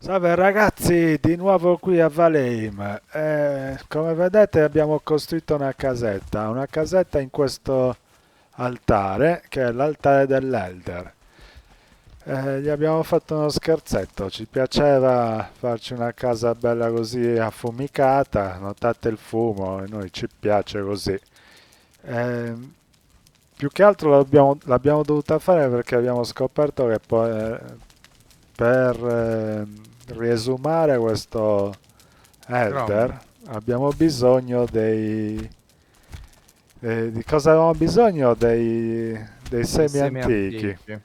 Salve ragazzi, di nuovo qui a Valheim. Come vedete abbiamo costruito una casetta in questo altare, che è l'altare dell'Elder. Gli abbiamo fatto uno scherzetto, ci piaceva farci una casa bella così affumicata, notate il fumo, e noi ci piace così. Eh, Più che altro l'abbiamo dovuta fare perché abbiamo scoperto che poi, per riesumare questo Chrome. Elder abbiamo bisogno di cosa avevamo bisogno? Dei Dei semi semi antichi. antichi.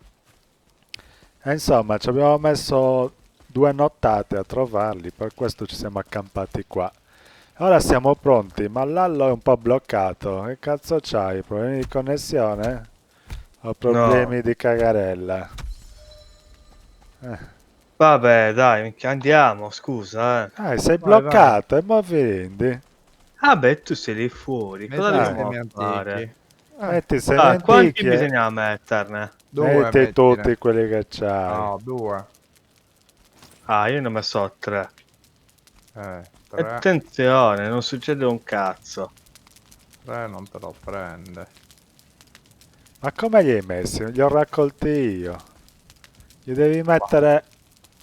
E insomma, ci abbiamo messo 2 nottate a trovarli, per questo ci siamo accampati qua. Ora siamo pronti, ma l'allo è un po' bloccato. Che cazzo c'hai? Problemi di connessione? O No, problemi di cagarella? Eh. vabbè, dai, minchia, andiamo, scusa, eh. Sei Vai, vai. bloccato e mo' vendi. Vabbè, tu sei lì fuori, cosa Dai, li Metti i dobbiamo semi fare? antichi. metti i semi Ah, quanti antichi e bisogna metterne? Due metti tutti mettine. quelli che c'hai. No, due. Ah, io ne ho messo tre. Tre. Attenzione, non succede un cazzo. Tre non te lo prende. Ma come li hai messi? Li ho raccolti io. Li devi Qua. mettere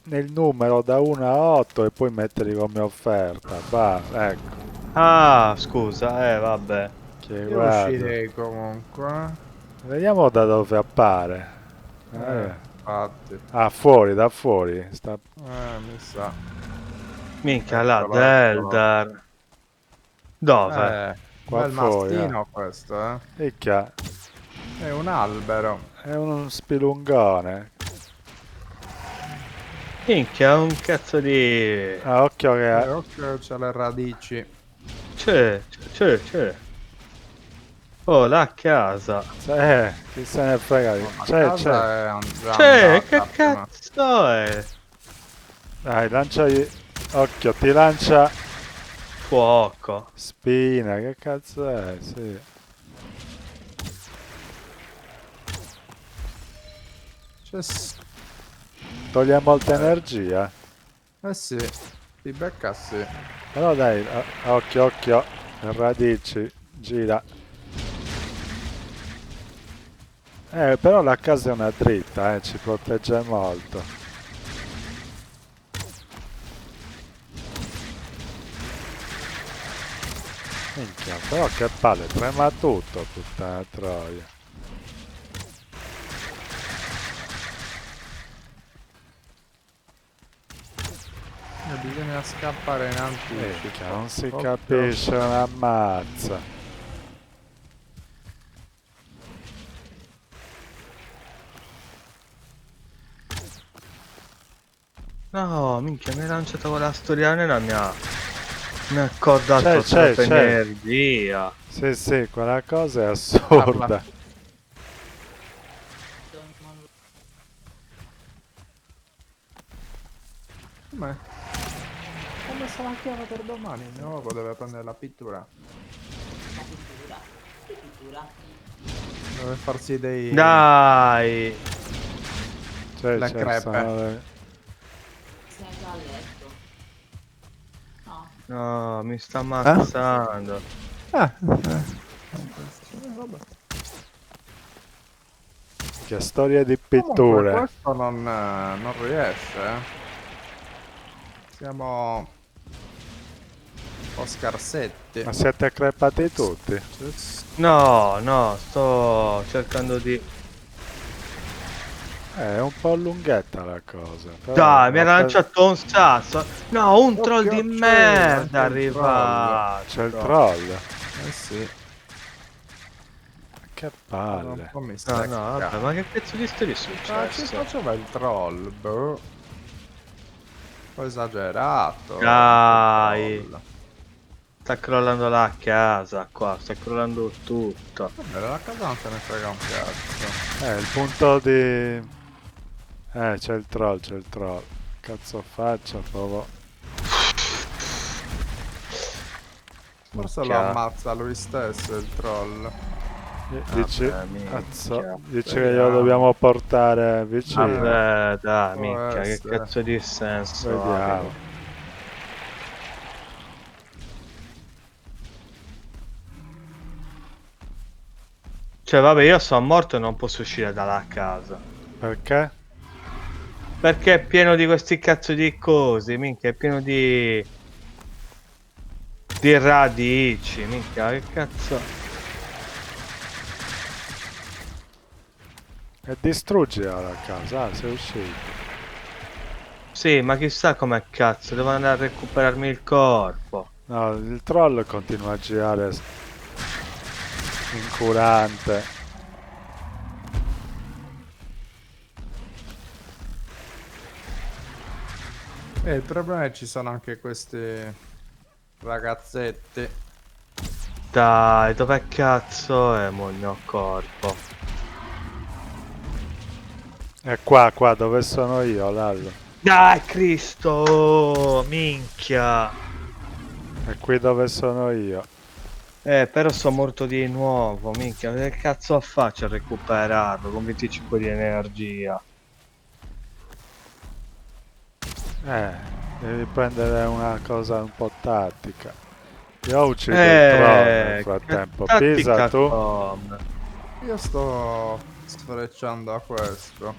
nel numero da 1 a 8 e poi metterli come offerta. Va, ecco. Ah, scusa, vabbè. Che Io guarda. uscirei comunque. Vediamo da dove appare. Eh. Infatti. Ah, fuori, da fuori. Mi sa. Minchia, là, Eccolo, eccolo. Zelda. Dove? Qua Bel fuori, ah. mastino questo, eh. Picchia, È un albero. è uno spilungone. Minchia, un cazzo di... Ah, occhio che... Occhio, c'ha le radici. C'è. Oh, la casa. Chi se ne frega Oh, la c'è. casa è già Che andata prima. cazzo è? Dai, lanciagli... Occhio, ti lancia Fuoco. spina, che cazzo è? Sì. C'è... Toglie molta Eh, energia. eh sì. Ti becca sì. Però dai, occhio, occhio. Radici, gira. Però la casa è una dritta, ci protegge molto. Minchia, però che palle, trema tutto, puttana troia. Bisogna scappare in Minchia, anticipo. non si Occhio. capisce una mazza. No, minchia, mi ha lanciato quella storiana e la mi ha accordato C'è, troppa c'è. energia. Sì, sì, quella cosa è Parla. assurda. Come? Ho messo la chiave per domani. Mio uovo deve prendere la pittura. La pittura? Che pittura? Deve farsi dei... Dai. le C'è, crepe. Sei già a letto? No. No, mi sta Eh? ammazzando. Vabbè. Che storia di Comunque pitture. questo non riesce. Siamo un po' scarsetti. Ma siete crepati tutti? No, sto cercando di... È un po' lunghetta la cosa, però Dai, mi ha lanciato un sasso. No, un troll Occhio, di c'è merda è anche il troll. c'è il arrivato. troll. Eh sì. Che Allora un palle. po' mi No, vabbè, stecca. ma che cazzo di storia è Ah, ci successo? faceva il troll, boh. Un po' esagerato. Dai. Troll. Sta crollando la casa qua, sta crollando tutto. Vabbè, la casa non se ne frega un cazzo. Il punto di... c'è il troll, c'è il troll. Cazzo faccio, proprio... Forse lo Minchia. ammazza lui stesso il troll. Dici, Vabbè, minchia. dici che glielo dobbiamo portare vicino. Vabbè, dai, Può minchia, che essere. cazzo di senso ha? Vediamo. Cioè, vabbè, io sono morto e non posso uscire dalla casa. Perché? Perché è pieno di questi cazzo di cose, minchia, è pieno di radici, minchia, che cazzo. E distruggi la casa. Ah, sei uscito. Sì, ma chissà come cazzo, devo andare a recuperarmi il corpo. No, il troll continua a girare incurante. Il problema è che ci sono anche queste ragazzetti. Dai, dov'è cazzo è mo il mio corpo? È qua dove sono io, Lallo. Dai, Cristo, minchia. È qui dove sono io. Però sono morto di nuovo, minchia, che cazzo faccio a recuperarlo con 25 di energia? Devi prendere una cosa un po' tattica. Io uccido il troll nel frattempo. che Pisa tattica tu. come? Io sto sfrecciando a questo.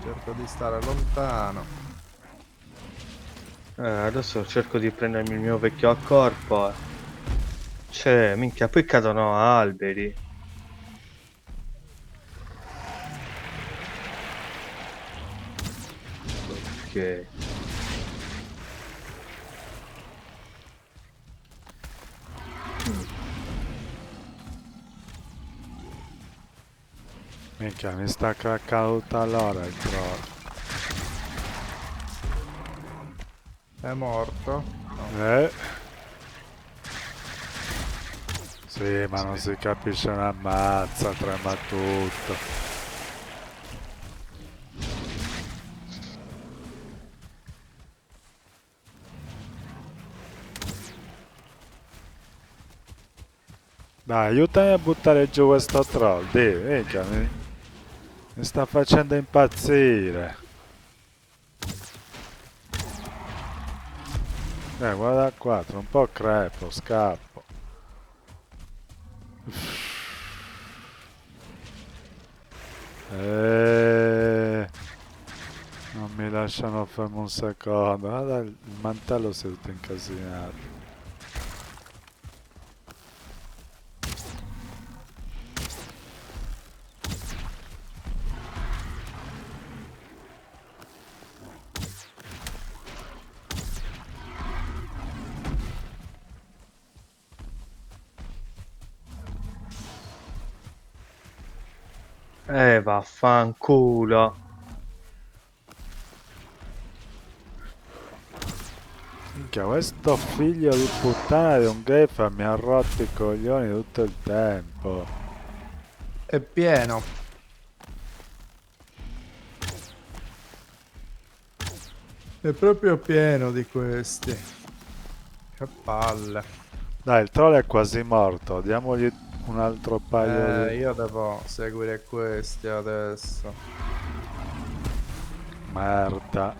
Cerco di stare lontano. Adesso cerco di prendermi il mio vecchio corpo. Cioè, minchia, poi cadono alberi. Ok. Minchia, mi sta craccando tutta l'ora il troll. È morto. Eh? Sì, ma non si capisce una mazza, trema tutto. Dai, aiutami a buttare giù questo troll, dì, minchia, mi sta facendo impazzire. Guarda qua, tra un po' crepo, scappo. Non mi lasciano fermo un secondo. Guarda, il mantello si è tutto incasinato. Vaffanculo. Minchia, questo figlio di puttana di un Gayfer mi ha rotto i coglioni tutto il tempo. È pieno. È proprio pieno di questi. Che palle. Dai, il troll è quasi morto. Diamogli un altro paio di... Io devo seguire questi adesso. Merda.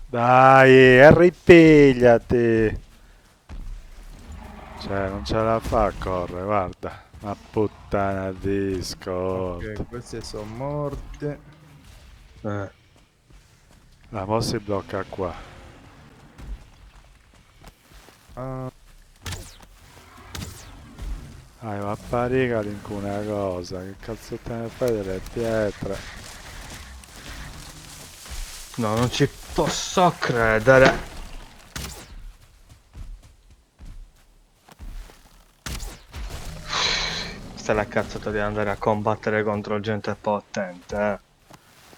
Dai, ripigliati. Cioè, non ce la fa a correre, guarda. Ma puttana di Scott. Ok, questi sono morti. La mo si blocca qua. Ah, Ma appariga una cosa. Che cazzo te ne fai delle pietre? No, non ci posso credere. Questa è la cazzata di andare a combattere contro gente potente,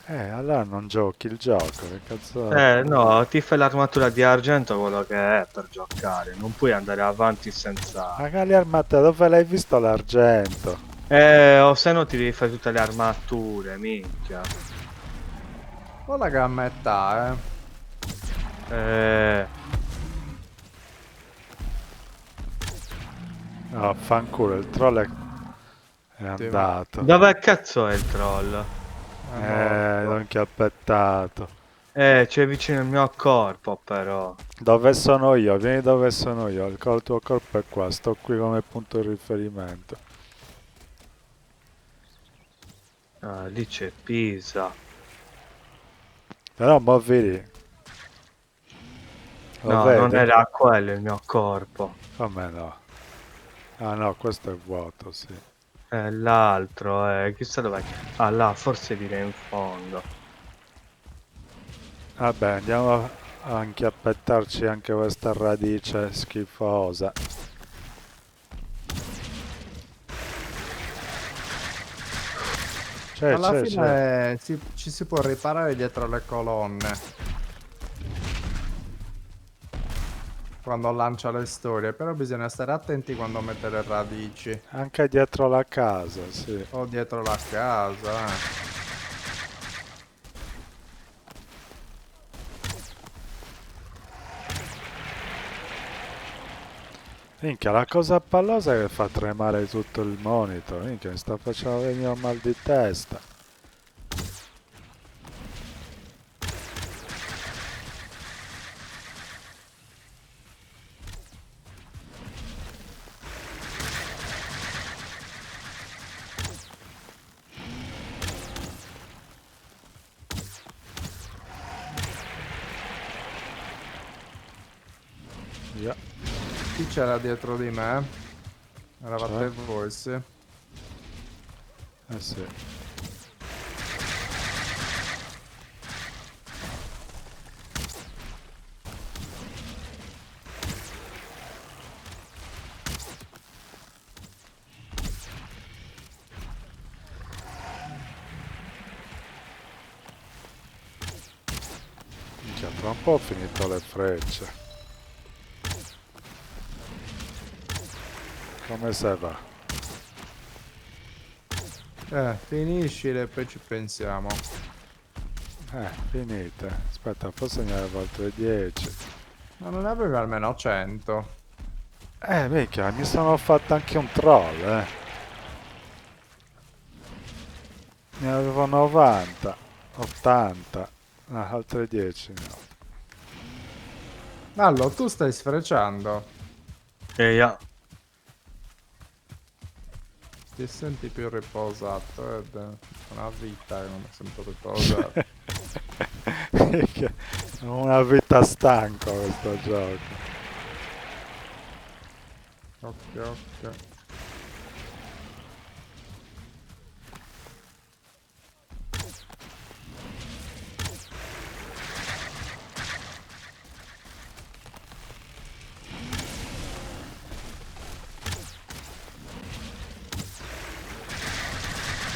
Allora non giochi il gioco, che cazzo... no, ti fai l'armatura di argento quello che è per giocare. Non puoi andare avanti senza... Magari armata, dove l'hai visto l'argento? O se no ti devi fare tutte le armature, minchia. guarda che a metà, Eh... No, fanculo, il troll è Sì, ma- andato. Dove cazzo è il troll? È morto. L'ho inchiappettato. C'è vicino al mio corpo, però. Dove sono io? Vieni dove sono io. Il tuo corpo è qua. Sto qui come punto di riferimento. Ah, lì c'è Pisa. Però muovi lì. Lo No, non vedi? era quello il mio corpo. Come no? Ah no, questo è vuoto, sì. È l'altro, chissà dov'è. Ah, là, forse direi in fondo. Vabbè, andiamo a inchiappettarci anche questa radice schifosa. Alla C'è. fine ci si può riparare dietro le colonne. Quando lancia le storie, però bisogna stare attenti quando mette le radici. Anche dietro la casa, sì. O dietro la casa, Minchia, la cosa pallosa è che fa tremare tutto il monitor. Minchia, mi sta facendo venire un mal di testa. Via. Chi c'era dietro di me? Eravate Cioè? voi, sì. Eh sì. Minchia, tra un po' ho finito le frecce. Come se va? Finiscile e poi ci pensiamo. Finite. Aspetta, forse ne avevo altre 10. Ma non ne avevi almeno 100. Minchia, mi sono fatto anche un troll, Ne avevo 90, 80, altre 10 ne ho. Allora, tu stai sfrecciando. E io. Ti senti più riposato ed è una vita che non mi sento riposato. Minchia, è una vita stanco questo gioco. Ok.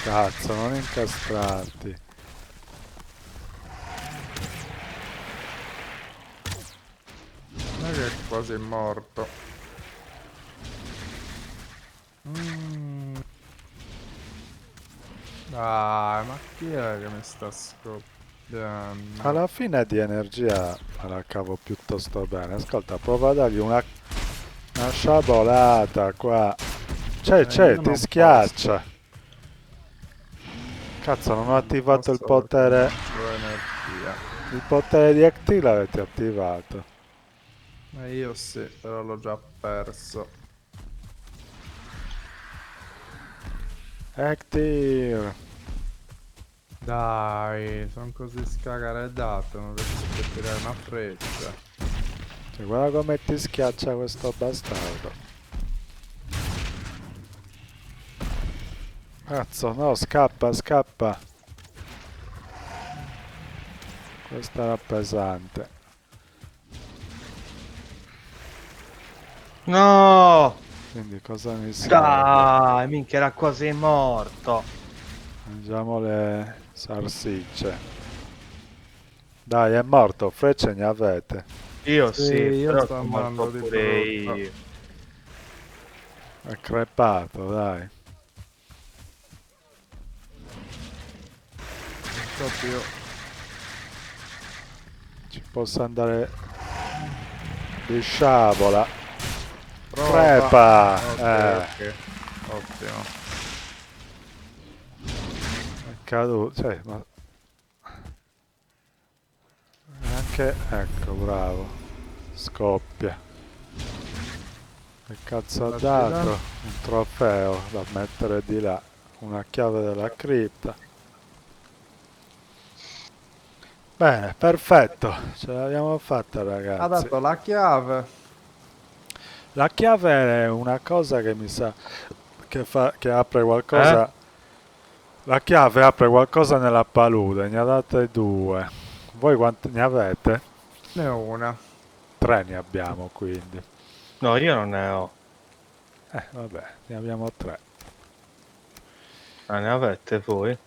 Cazzo, non incastrarti. Non è che è quasi morto. Dai, ma chi è che mi sta scoppiando? Alla fine di energia me la cavo piuttosto bene. Ascolta, prova a dargli una sciabolata qua. C'è, Io ti non schiaccia. Cazzo, non ho attivato il posso perché potere. non c'ho energia. Il potere di Acti l'avete attivato. Io sì, però l'ho già perso. Active. Dai, sono così scagaredato, non riesco più a tirare una freccia. Cioè, guarda come ti schiaccia questo bastardo. Cazzo, no, scappa. Questa era pesante. No! Quindi cosa mi serve? Dai, minchia, era quasi morto. Mangiamo le salsicce. Dai, è morto, frecce ne avete. Io Sì, sì, io però sto sono morto andando di pure brutto. io. È crepato, dai. Non so più. Ci posso andare di sciabola. Crepa! Ok, ok. Ottimo. È caduto. Cioè, ma anche... Ecco, bravo. Scoppia. Che cazzo ha Datti là. dato? Un trofeo da mettere di là. Una chiave della cripta. Bene, perfetto. Ce l'abbiamo fatta, Ha ragazzi. dato la chiave. La chiave è una cosa che mi sa che apre Eh? qualcosa. La chiave apre qualcosa nella palude, ne ha date due. Voi quante ne avete? Ne ho una. Tre ne abbiamo quindi. No, io non ne ho. Vabbè, ne abbiamo tre. Ah, ne avete voi?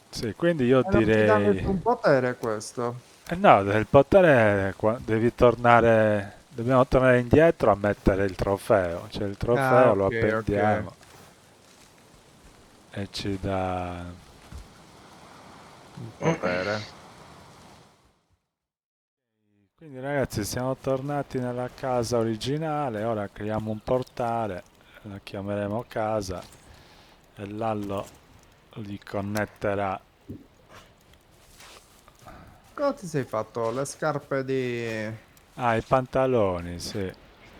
Sì, quindi io E non ti dà direi... nessun potere questo. No, del potere devi tornare... Dobbiamo tornare indietro a mettere il trofeo. Cioè il Ah, trofeo lo ok, ok. appendiamo e ci dà... Un potere. Quindi ragazzi siamo tornati nella casa originale, ora creiamo un portale, la chiameremo casa e Lallo li connetterà. Cosa ti sei fatto? Le scarpe di... Ah, i pantaloni, sì,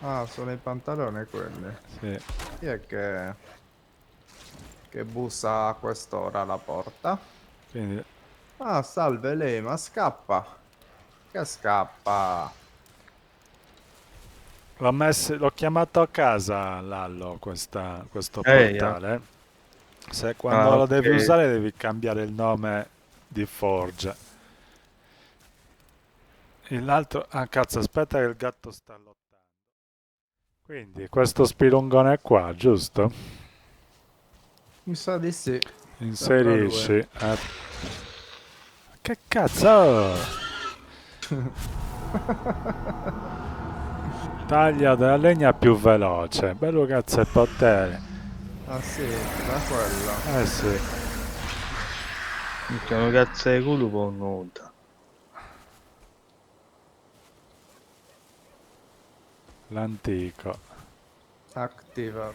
Ah, sono i pantaloni quelli. sì. Chi è che bussa a quest'ora alla porta? Quindi Ah, salve lei, ma scappa. Che scappa? l'ho chiamato a casa Lallo questo Eia. portale. Se quando Ah, lo devi ok. usare devi cambiare il nome di Forge. E l'altro... Ah cazzo, aspetta che il gatto sta lottando. Quindi questo spilungone qua, giusto? Mi sa di sì. Sembra lui. Inserisci. Che cazzo? Taglia della legna più veloce. Bello cazzo è potere. Ah sì, da quello. Eh sì. Che una cazzo di culo nuda. L'antico. Activa.